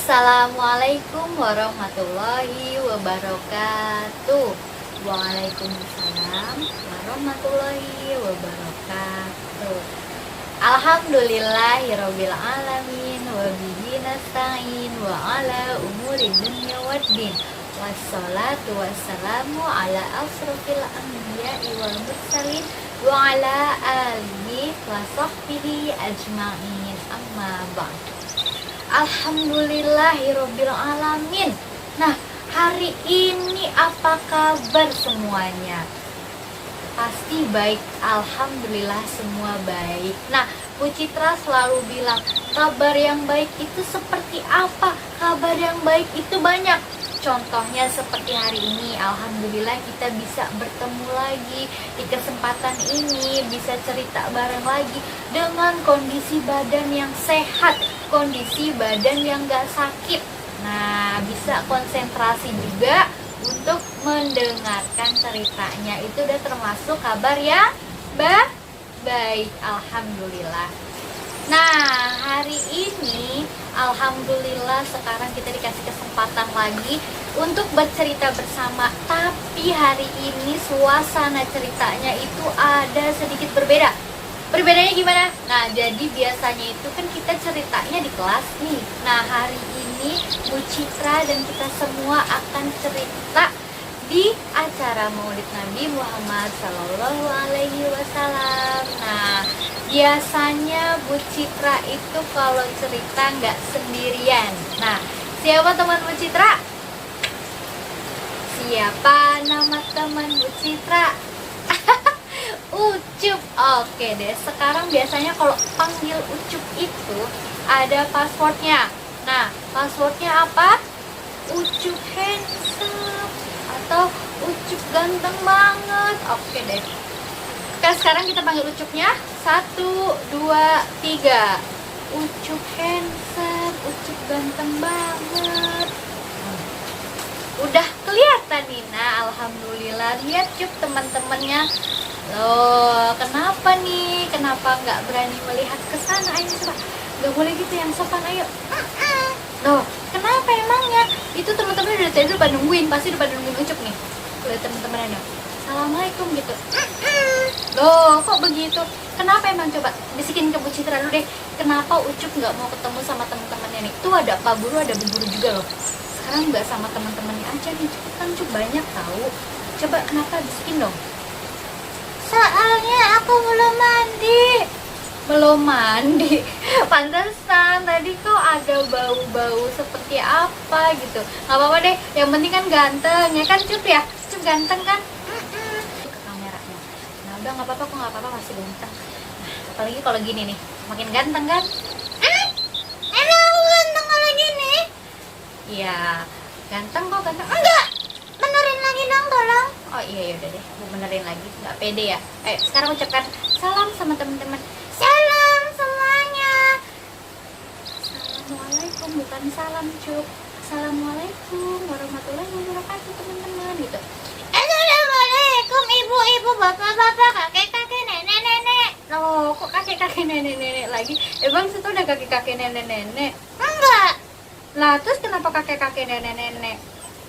Assalamualaikum warahmatullahi wabarakatuh. Waalaikumsalam warahmatullahi wabarakatuh. Alhamdulillahirabbil alamin wa bihi nasta'in wa ala umuri dunya waddin. Wassalatu wassalamu ala asrofil anbiya'i wal mursalin wa ala alihi wa sahbihi ajma'in. Amma ba'd. Alhamdulillahirabbil alamin. Nah, hari ini apa kabar semuanya? Pasti baik, alhamdulillah semua baik. Nah, Bu Citra selalu bilang, kabar yang baik itu seperti apa? Kabar yang baik itu banyak. Contohnya seperti hari ini, alhamdulillah kita bisa bertemu lagi di kesempatan ini, bisa cerita bareng lagi dengan kondisi badan yang sehat, kondisi badan yang gak sakit. Nah, bisa konsentrasi juga untuk mendengarkan ceritanya. Itu udah termasuk kabar yang baik, alhamdulillah. Nah, hari ini alhamdulillah sekarang kita dikasih kesempatan lagi untuk bercerita bersama. Tapi hari ini suasana ceritanya itu ada sedikit berbeda. Berbedanya gimana? Nah, jadi biasanya itu kan kita ceritanya di kelas nih. Nah, hari ini Bu Citra dan kita semua akan cerita di acara Maulid Nabi Muhammad Sallallahu Alaihi Wasallam. Nah, biasanya Bu Citra itu kalau cerita nggak sendirian. Nah, siapa teman Bu Citra? Siapa nama teman Bu Citra? Ucup. Oke deh, sekarang biasanya kalau panggil Ucup itu ada passwordnya. Nah, passwordnya apa? Ucup handsome atau Ucup ganteng banget. Oke deh. Oke, sekarang kita panggil Ucupnya. 1, 2, 3. Ucup handsome, Ucup ganteng banget. Udah kelihatan Nina, alhamdulillah. Lihat Cup teman-temannya. Loh, kenapa nih? Kenapa nggak berani melihat ke sana? Ayo coba. Nggak boleh gitu, yang sopan, ayo. Loh, kenapa emangnya? Itu teman-teman udah tadi udah nungguin, pasti udah nungguin Ucup nih. Lihat teman-temannya. Assalamualaikum gitu. Loh, kok begitu? Kenapa emang? Coba bisikin ke Bu Citra dulu deh. Kenapa Ucup nggak mau ketemu sama teman-temannya nih? Tuh ada Pak Guru, ada Bu Guru juga loh. Sekarang nggak sama teman-temannya aja nih. Cepetan Cup, banyak tahu. Coba kenapa, bisikin dong. Soalnya aku belum mandi. Belum mandi. Pantesan tadi kok ada bau-bau seperti apa gitu. Gak apa-apa deh, yang penting kan ganteng. Ya kan Cup ya? Cup ganteng kan? Ke kameranya. Nah udah gak apa-apa, kok gak apa-apa, masih ganteng. Nah, apalagi kalau gini nih, makin ganteng kan? Emang aku ganteng kalau gini? Iya, ganteng kok, ganteng. Enggak! Benerin lagi dong, tolong. Oh iya, yaudah deh, mau benerin lagi. Nggak pede ya. Ayo, sekarang ucapkan salam sama teman-teman. Salam semuanya. Assalamualaikum, bukan salam Cup. Assalamualaikum warahmatullahi wabarakatuh teman-teman gitu. Assalamualaikum ibu-ibu, bapak-bapak, kakek-kakek, nenek-nenek. Loh, kok kakek-kakek, nenek-nenek lagi? Bang, situ ada kakek-kakek, nenek-nenek? Enggak. Lah, terus kenapa kakek-kakek, nenek-nenek?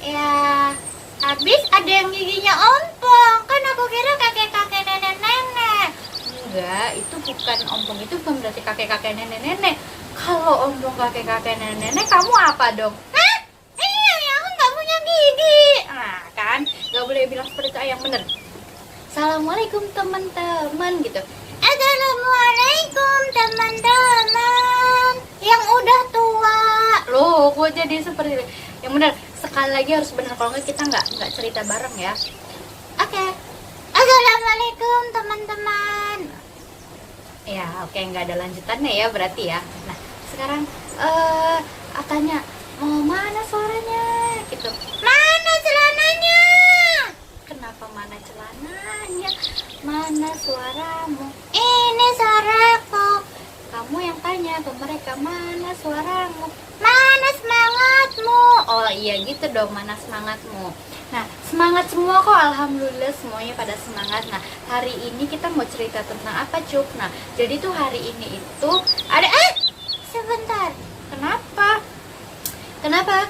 Ya, habis ada yang giginya ompong. Kan aku kira kakek-kakek nenek-nenek. Enggak, itu bukan ompong, itu bukan berarti kakek-kakek nenek-nenek. Kalau ompong kakek-kakek nenek-nenek, kamu apa dong? Hah? Iya, aku nggak punya gigi. Nah kan, nggak boleh bilang seperti itu, yang bener. Assalamualaikum teman-teman gitu. Assalamualaikum teman-teman yang udah tua. Loh, kok jadi seperti itu? Yang bener, sekali lagi harus bener, kalau nggak kita nggak cerita bareng ya. Oke. Assalamualaikum teman-teman. Ya, oke, nggak ada lanjutannya ya berarti ya. Nah, sekarang tanya, mau mana suaranya gitu. Mana celananya? Kenapa mana celananya? Mana suaramu? Ini suaraku. Kamu yang tanya ke mereka, mana suaramu? Mana semangatmu? Oh iya gitu dong, mana semangatmu? Nah, semangat semua kok, alhamdulillah semuanya pada semangat. Nah, hari ini kita mau cerita tentang apa, Cuk? Nah, jadi tuh hari ini itu ada sebentar. Kenapa? Kenapa?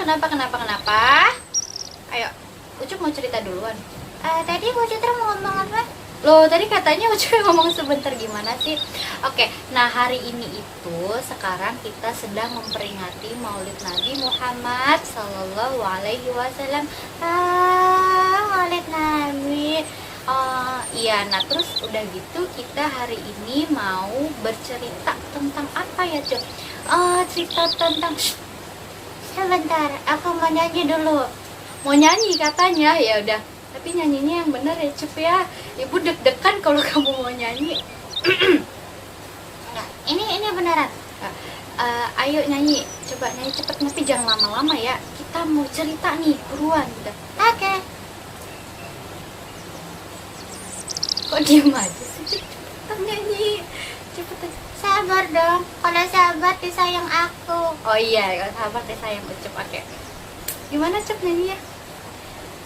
Ayo, Ucup mau cerita duluan. Tadi Bu Citra mau ngomong apa? Loh, tadi katanya Ucup ngomong sebentar, gimana sih? Oke, nah hari ini itu sekarang kita sedang memperingati Maulid Nabi Muhammad Sallallahu Alaihi Wasallam. Maulid Nabi. Iya, nah terus udah gitu kita hari ini mau bercerita tentang apa ya, Cuk? Cerita tentang sebentar, aku mau nyanyi dulu. Mau nyanyi katanya, ya udah. Tapi nyanyinya yang bener ya, Cup ya. Ibu deg-degan kalau kamu mau nyanyi. Nah, ini beneran. Ayo nyanyi, coba nyanyi cepet, tapi jangan lama-lama ya. Kita mau cerita nih, buruan gitu. Oke. Kok diem aja sih? Cepetan nyanyi, cepetan. Sabar dong, kalau sabar disayang aku. Oh iya, kalau sabar disayang Ucup. Oke. Gimana Cup nyanyi ya?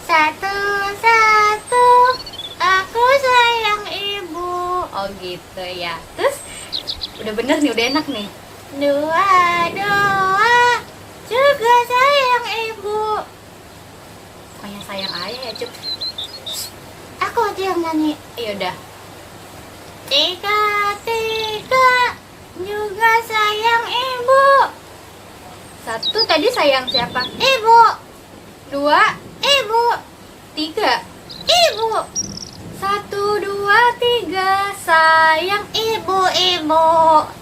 Satu, aku sayang ibu. Oh gitu ya. Terus udah bener nih, udah enak nih. Dua, juga sayang ibu. Pokoknya sayang ayah ya Cup. Aku aja yang nyanyi. Yaudah. Tiga, juga sayang ibu. Satu tadi sayang siapa? Ibu. Dua, ibu. Tiga, ibu. Satu, dua, tiga, sayang ibu-ibu.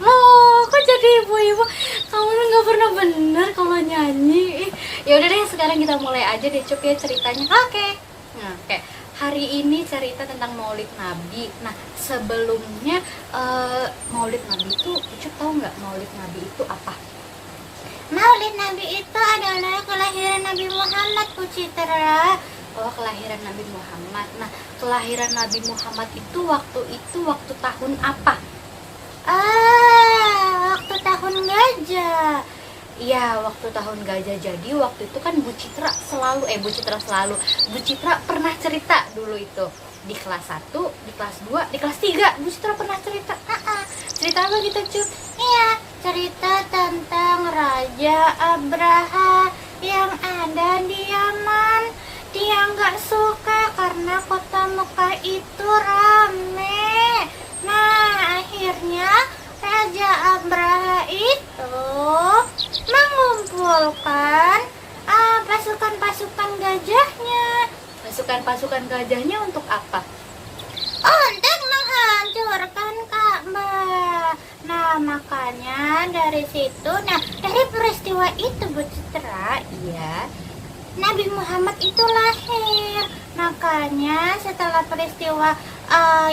Loh, kok jadi ibu-ibu? Kamu nggak pernah bener kalau nyanyi. Ya udah deh, sekarang kita mulai aja deh Cup ya ceritanya. Oke. Nah, oke. Hari ini cerita tentang Maulid Nabi. Nah, sebelumnya Maulid Nabi itu, Ucup tahu nggak Maulid Nabi itu apa? Maulid Nabi itu adalah kelahiran Nabi Muhammad, Bu Citra. Oh, kelahiran Nabi Muhammad. Nah, kelahiran Nabi Muhammad itu waktu tahun apa? Waktu tahun gajah. Iya, waktu tahun gajah. Jadi waktu itu kan Bu Citra pernah cerita dulu itu di kelas 1, di kelas 2, di kelas 3 Bu Citra pernah cerita. Cerita apa gitu, Cup? Iya, cerita tentang Raja Abraha yang ada di Yaman. Dia nggak suka karena kota Mekah itu rame. Nah, akhirnya Raja Abraha itu mengumpulkan pasukan-pasukan gajahnya. Pasukan-pasukan gajahnya untuk apa? Untuk menghancurkan Ka'bah. Nah, makanya dari situ, dari peristiwa itu Bu Citra, iya, Nabi Muhammad itu lahir. Makanya setelah peristiwa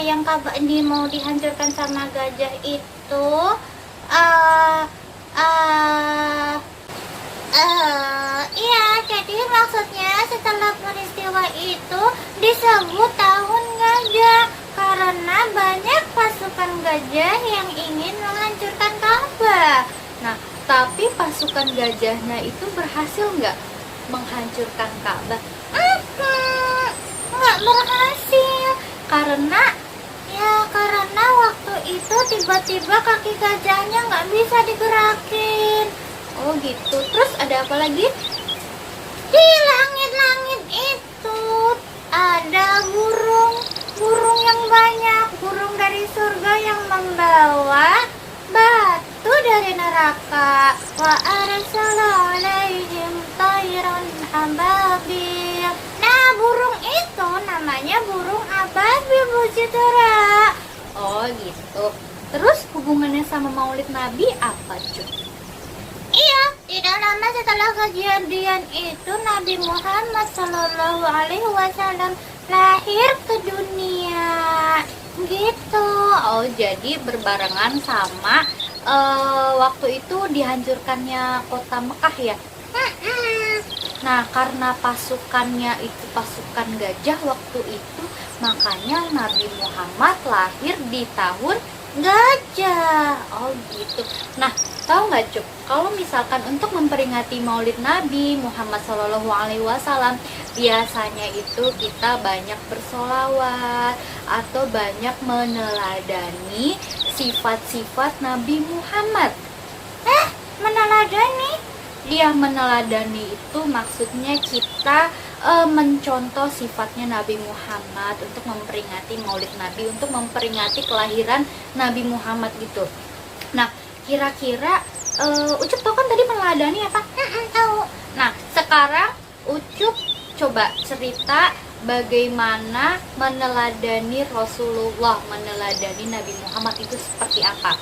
yang Ka'bah ini mau dihancurkan sama gajah itu, iya, jadi maksudnya setelah peristiwa itu disebut tahun gajah karena banyak pasukan gajah yang ingin menghancurkan Ka'bah. Nah, tapi pasukan gajahnya itu berhasil nggak menghancurkan Ka'bah? Nggak berhasil karena waktu itu tiba-tiba kaki gajahnya nggak bisa digerakin. Oh gitu. Terus ada apa lagi? Di langit-langit itu ada burung yang banyak, burung dari surga yang membawa batu dari neraka. Wa arsala alaihim tayran ababil. Nah, burung itu namanya burung ababil, Bu Citra. Oh gitu. Terus hubungannya sama Maulid Nabi apa, Cup? Iya, tidak lama setelah kejadian itu Nabi Muhammad Sallallahu Alaihi Wasallam lahir ke dunia. Gitu. Oh, jadi berbarengan sama waktu itu dihancurkannya kota Mekah ya. Nah, karena pasukannya itu pasukan gajah waktu itu, makanya Nabi Muhammad lahir di tahun gajah. Oh gitu. Nah, tahu nggak Cup, kalau misalkan untuk memperingati Maulid Nabi Muhammad Shallallahu Alaihi Wasallam, biasanya itu kita banyak bersolawat atau banyak meneladani sifat-sifat Nabi Muhammad. Meneladani? Dia meneladani itu maksudnya kita mencontoh sifatnya Nabi Muhammad untuk memperingati Maulid Nabi, untuk memperingati kelahiran Nabi Muhammad gitu. Nah, kira-kira Ucup tahu kan tadi meneladani apa? Tahu. Nah, sekarang Ucup coba cerita bagaimana meneladani Rasulullah, meneladani Nabi Muhammad itu seperti apa?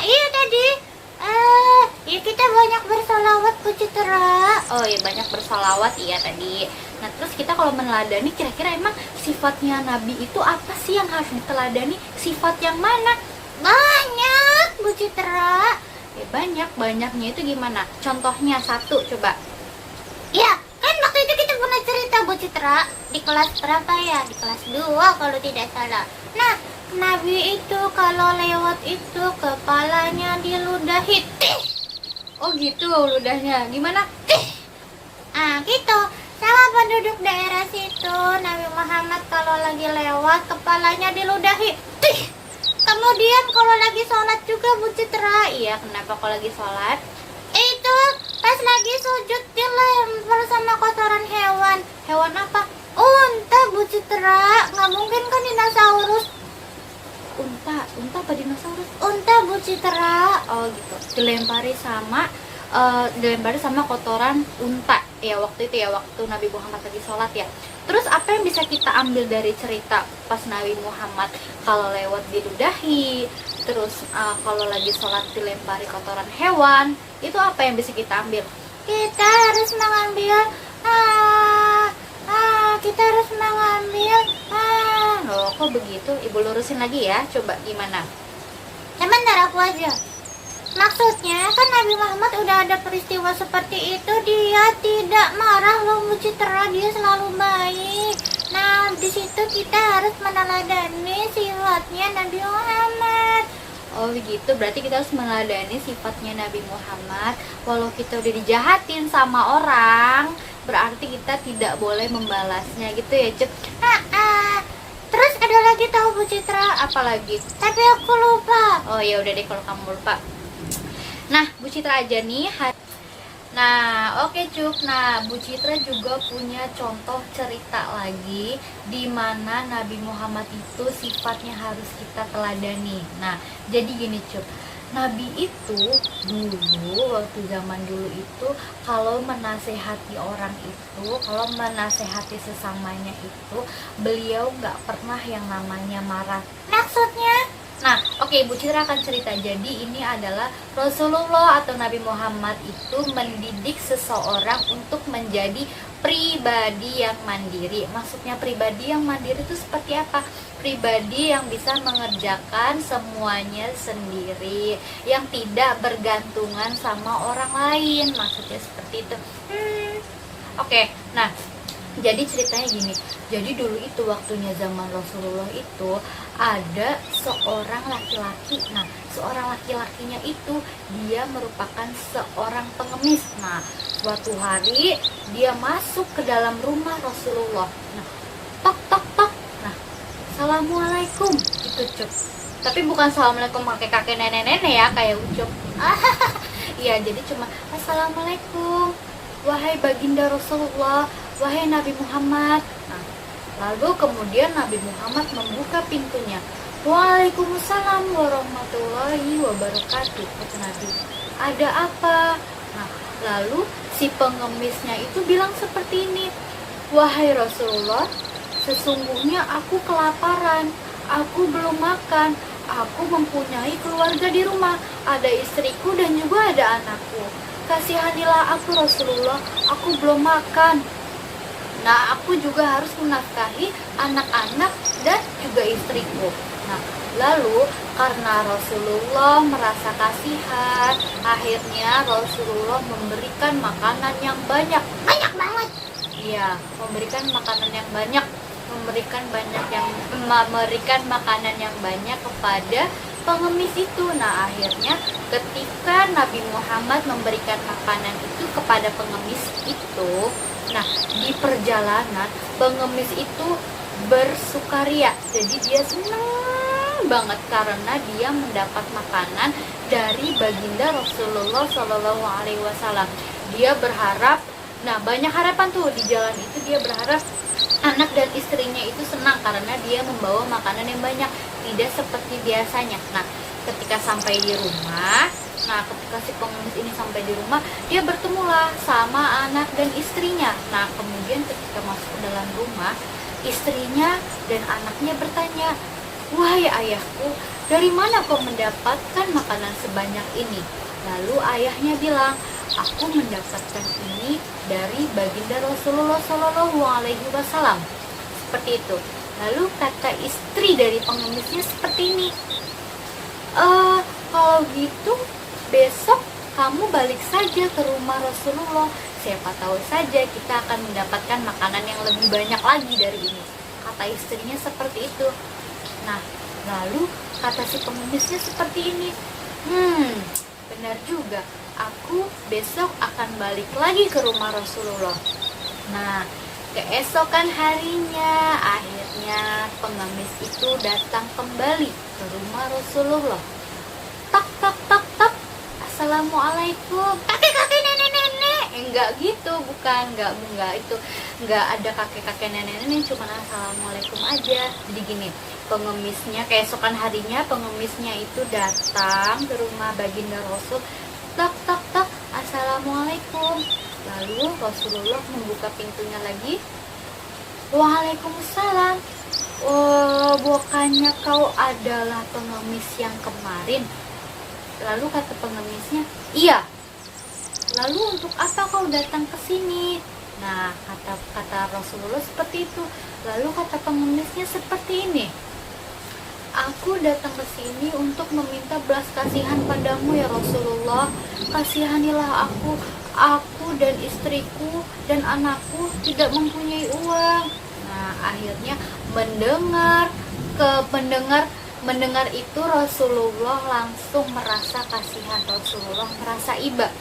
Iya tadi. Ya kita banyak bersolawat Bu Citra. Oh ya, banyak bersolawat iya tadi. Nah, terus kita kalau meneladani, kira-kira emang sifatnya Nabi itu apa sih yang harus diteladani? Sifat yang mana? Banyak Bu Citra. Ya banyaknya itu gimana? Contohnya satu coba. Ya, kan waktu itu kita pernah cerita Bu Citra di kelas berapa ya? Di kelas 2 kalau tidak salah. Nah, Nabi itu kalau lewat itu kepalanya diludahi. Oh gitu ludahnya. Gimana? Gitu. Sama penduduk daerah situ, Nabi Muhammad kalau lagi lewat kepalanya diludahi. Kemudian kalau lagi sholat juga Bu Citra. Iya, kenapa kalau lagi sholat? Itu pas lagi sujud dilempar sama kotoran hewan. Hewan apa? Unta Bu Citra. Nggak mungkin kan dinosaurus. Unta apa dinosaurus? Unta Bu Citra. Oh gitu. Dilempari sama kotoran unta ya waktu itu ya, waktu Nabi Muhammad lagi sholat ya. Terus apa yang bisa kita ambil dari cerita pas Nabi Muhammad kalau lewat diludahi, terus kalau lagi sholat dilempari kotoran hewan, itu apa yang bisa kita ambil? Kita harus mengambil loh kok begitu? Ibu lurusin lagi ya, coba gimana? Sebentar aku aja. Maksudnya kan Nabi Muhammad udah ada peristiwa seperti itu, dia tidak marah loh Bu Citra, dia selalu baik. Nah, di situ kita harus meneladani sifatnya Nabi Muhammad. Oh begitu, berarti kita harus meneladani sifatnya Nabi Muhammad. Walau kita udah dijahatin sama orang, berarti kita tidak boleh membalasnya gitu ya, Cep. Terus ada lagi tahu Bu Citra, apa lagi? Tapi aku lupa. Oh ya udah deh kalau kamu lupa. Nah, Bu Citra aja nih. Nah, oke Cuk. Nah, Bu Citra juga punya contoh cerita lagi di mana Nabi Muhammad itu sifatnya harus kita teladani. Nah, jadi gini Cuk. Nabi itu dulu, waktu zaman dulu itu, kalau menasehati orang itu, kalau menasehati sesamanya itu, beliau nggak pernah yang namanya marah. Maksudnya? Nah, oke, Bu Citra akan cerita. Jadi ini adalah Rasulullah atau Nabi Muhammad itu mendidik seseorang untuk menjadi pribadi yang mandiri. Maksudnya pribadi yang mandiri itu seperti apa? Pribadi yang bisa mengerjakan semuanya sendiri, yang tidak bergantungan sama orang lain. Maksudnya seperti itu. Oke, nah jadi ceritanya gini. Jadi dulu itu waktunya zaman Rasulullah itu ada seorang laki-laki. Nah, seorang laki-lakinya itu dia merupakan seorang pengemis. Nah, suatu hari dia masuk ke dalam rumah Rasulullah. Nah, tok tok tok. Nah, assalamualaikum gitu Cuk. Tapi bukan assalamualaikum pakai kakek nenek-nenek ya kayak Ucup. Iya, jadi cuma assalamualaikum wahai baginda Rasulullah, wahai Nabi Muhammad. Nah, lalu kemudian Nabi Muhammad membuka pintunya. Waalaikumsalam warahmatullahi wabarakatuh, kata Nabi. Ada apa? Nah, lalu si pengemisnya itu bilang seperti ini. Wahai Rasulullah, sesungguhnya aku kelaparan. Aku belum makan. Aku mempunyai keluarga di rumah. Ada istriku dan juga ada anakku. Kasihanilah aku Rasulullah, aku belum makan. Nah, aku juga harus menafkahi anak-anak dan juga istriku. Nah, lalu karena Rasulullah merasa kasihan, akhirnya Rasulullah memberikan makanan yang banyak. Banyak banget. Iya, memberikan makanan yang banyak, memberikan makanan yang banyak kepada pengemis itu. Nah, akhirnya ketika Nabi Muhammad memberikan makanan itu kepada pengemis itu, nah di perjalanan pengemis itu bersukaria. Jadi dia senang senang banget karena dia mendapat makanan dari baginda Rasulullah Shallallahu Alaihi Wasallam. Dia berharap, nah banyak harapan tuh di jalan itu, dia berharap anak dan istrinya itu senang karena dia membawa makanan yang banyak, tidak seperti biasanya. Nah, ketika sampai di rumah, ketika si pengemis ini sampai di rumah, dia bertemulah sama anak dan istrinya. Nah, kemudian ketika masuk ke dalam rumah, istrinya dan anaknya bertanya, "Wahai ayahku, dari mana kau mendapatkan makanan sebanyak ini?" Lalu ayahnya bilang, "Aku mendapatkan ini dari baginda Rasulullah Shallallahu Alaihi Wasallam." Seperti itu. Lalu kata istri dari pengemisnya seperti ini, kalau gitu besok kamu balik saja ke rumah Rasulullah. Siapa tahu saja kita akan mendapatkan makanan yang lebih banyak lagi dari ini. Kata istrinya seperti itu. Nah, lalu kata si pengemisnya seperti ini, benar juga, aku besok akan balik lagi ke rumah Rasulullah. Nah, keesokan harinya akhirnya pengemis itu datang kembali ke rumah Rasulullah. Tak tak tak tak, assalamualaikum, kakek-kakek nenek-nenek. Enggak gitu, bukan, enggak itu, enggak ada kakek-kakek nenek-nenek, cuma assalamualaikum aja. Jadi gini, pengemisnya keesokan harinya pengemisnya itu datang ke rumah baginda Rasul. Tak tak tak, assalamualaikum. Lalu Rasulullah membuka pintunya lagi. Waalaikumsalam. Oh, bukannya kau adalah pengemis yang kemarin? Lalu kata pengemisnya, iya. Lalu untuk apa kau datang ke sini? Nah, kata Rasulullah seperti itu. Lalu kata pengemisnya seperti ini, aku datang ke sini untuk meminta belas kasihan padamu ya Rasulullah. Kasihanilah aku dan istriku dan anakku tidak mempunyai uang. Nah, akhirnya mendengar itu Rasulullah langsung merasa kasihan, Rasulullah merasa iba.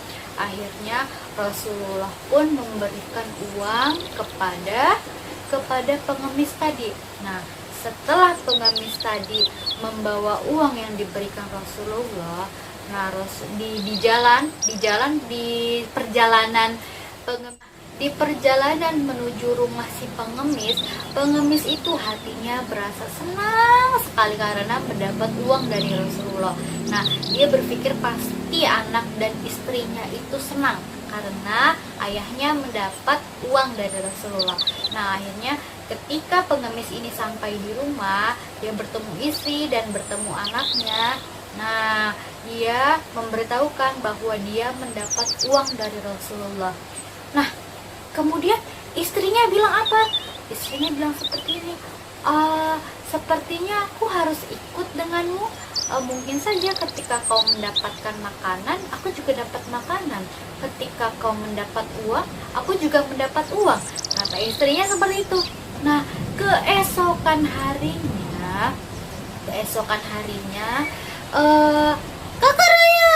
Akhirnya Rasulullah pun memberikan uang kepada pengemis tadi. Nah, setelah pengemis tadi membawa uang yang diberikan Rasulullah, nah di perjalanan menuju rumah si pengemis itu hatinya berasa senang sekali karena mendapat uang dari Rasulullah. Nah, dia berpikir pasti anak dan istrinya itu senang karena ayahnya mendapat uang dari Rasulullah. Nah, akhirnya ketika pengemis ini sampai di rumah, dia bertemu istri dan bertemu anaknya. Nah, dia memberitahukan bahwa dia mendapat uang dari Rasulullah. Nah, kemudian istrinya bilang apa? Istrinya bilang seperti ini, sepertinya aku harus ikut denganmu. Mungkin saja ketika kau mendapatkan makanan, aku juga dapat makanan. Ketika kau mendapat uang, aku juga mendapat uang. Kata istrinya seperti itu. Nah, keesokan harinya, kakak Raya.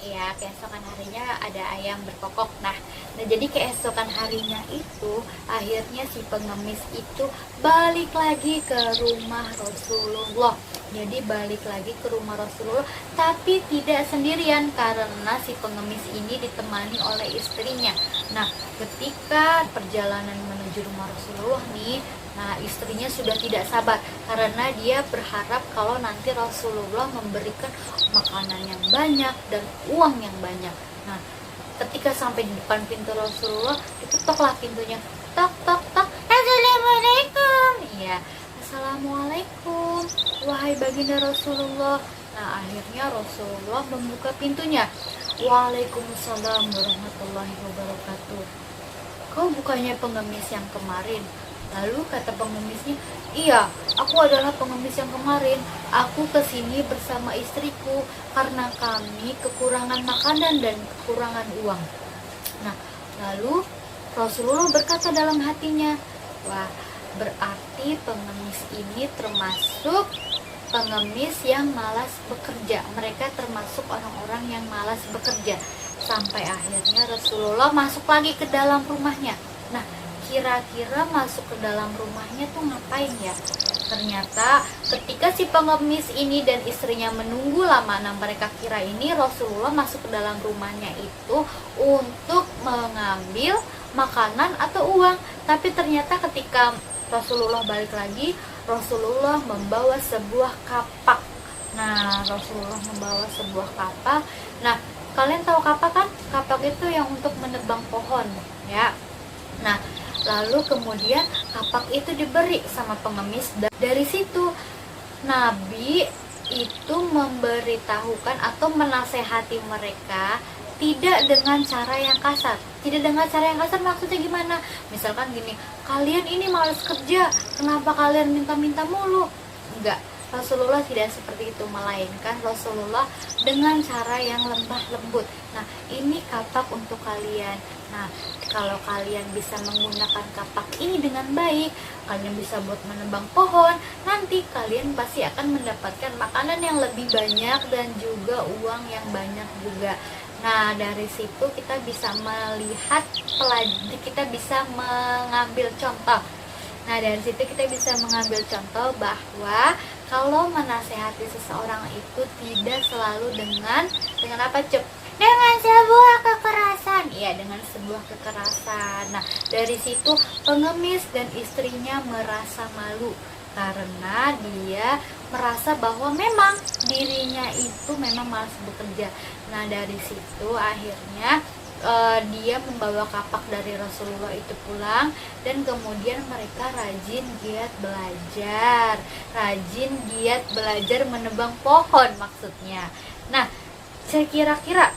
Ya, keesokan harinya ada ayam berkokok. Nah, jadi keesokan harinya itu akhirnya si pengemis itu balik lagi ke rumah Rasulullah. Jadi balik lagi ke rumah Rasulullah, tapi tidak sendirian karena si pengemis ini ditemani oleh istrinya. Nah, ketika perjalanan menuju rumah Rasulullah nih, nah istrinya sudah tidak sabar karena dia berharap kalau nanti Rasulullah memberikan makanan yang banyak dan uang yang banyak. Nah, ketika sampai di depan pintu Rasulullah, ditoklah pintunya. Tak tak tak. Assalamualaikum. Iya, assalamualaikum, wahai baginda Rasulullah. Nah, akhirnya Rasulullah membuka pintunya. Waalaikumsalam warahmatullahi wabarakatuh. Kau bukannya pengemis yang kemarin? Lalu kata pengemisnya, iya, aku adalah pengemis yang kemarin. Aku kesini bersama istriku karena kami kekurangan makanan dan kekurangan uang. Nah, lalu Rasulullah berkata dalam hatinya, wah, berarti pengemis ini termasuk pengemis yang malas bekerja. Mereka termasuk orang-orang yang malas bekerja. Sampai akhirnya Rasulullah masuk lagi ke dalam rumahnya. Nah, kira-kira masuk ke dalam rumahnya tuh ngapain ya? Ternyata ketika si pengemis ini dan istrinya menunggu lama, nah mereka kira ini Rasulullah masuk ke dalam rumahnya itu untuk mengambil makanan atau uang. Tapi ternyata ketika Rasulullah balik lagi, Rasulullah membawa sebuah kapak. Nah, Rasulullah membawa sebuah kapak. Nah, kalian tahu kapak kan? Kapak itu yang untuk menebang pohon, ya. Nah, lalu kemudian kapak itu diberi sama pengemis. Dari situ Nabi itu memberitahukan atau menasehati mereka tidak dengan cara yang kasar. Tidak dengan cara yang kasar maksudnya gimana? Misalkan gini, kalian ini malas kerja, kenapa kalian minta-minta mulu? Enggak, Rasulullah tidak seperti itu, melainkan Rasulullah dengan cara yang lembah lembut. Nah, ini kapak untuk kalian. Nah, kalau kalian bisa menggunakan kapak ini dengan baik, kalian bisa buat menebang pohon, nanti kalian pasti akan mendapatkan makanan yang lebih banyak dan juga uang yang banyak juga. Nah, dari situ kita bisa melihat, kita bisa mengambil contoh. Nah, dari situ kita bisa mengambil contoh bahwa kalau menasehati seseorang itu tidak selalu dengan apa, Cep? Dengan sebuah kekerasan. Ya, dengan sebuah kekerasan. Nah, dari situ pengemis dan istrinya merasa malu karena dia merasa bahwa memang dirinya itu memang malas bekerja. Nah, dari situ akhirnya dia membawa kapak dari Rasulullah itu pulang, dan kemudian mereka rajin giat belajar menebang pohon maksudnya. Nah, saya kira-kira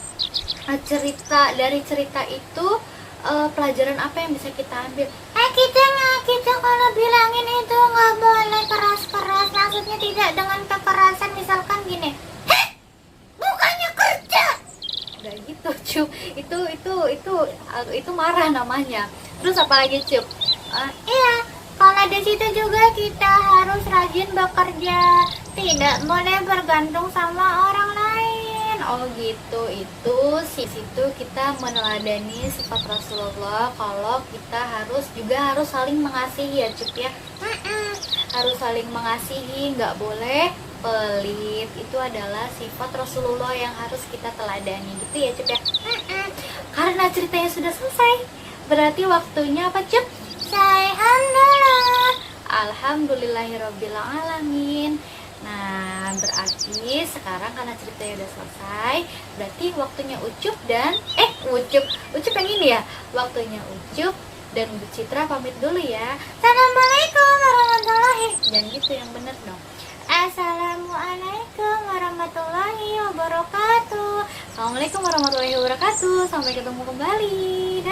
dari cerita itu pelajaran apa yang bisa kita ambil? Kita kalau bilangin itu nggak boleh keras-keras, maksudnya tidak dengan kekerasan. Misalkan gini, bukannya kerja, nggak gitu, Cup. Itu marah namanya. Terus apa lagi, Cup? Iya, kalau di situ juga kita harus rajin bekerja, tidak boleh bergantung sama orang lain. Oh gitu, itu situ kita meneladani sifat Rasulullah kalau kita harus saling mengasihi ya, Cup ya. Harus saling mengasihi, nggak boleh pelit. Itu adalah sifat Rasulullah yang harus kita teladani gitu ya, Cup ya. Karena ceritanya sudah selesai, berarti waktunya apa, Cup? Alhamdulillahirobbilalamin. Nah, berarti sekarang karena ceritanya udah selesai, berarti waktunya Ucup dan Ucup yang ini ya. Waktunya Ucup dan Bu Citra pamit dulu ya. Assalamualaikum warahmatullahi. Dan gitu yang bener dong. Assalamualaikum warahmatullahi wabarakatuh. Assalamualaikum warahmatullahi wabarakatuh. Sampai ketemu kembali.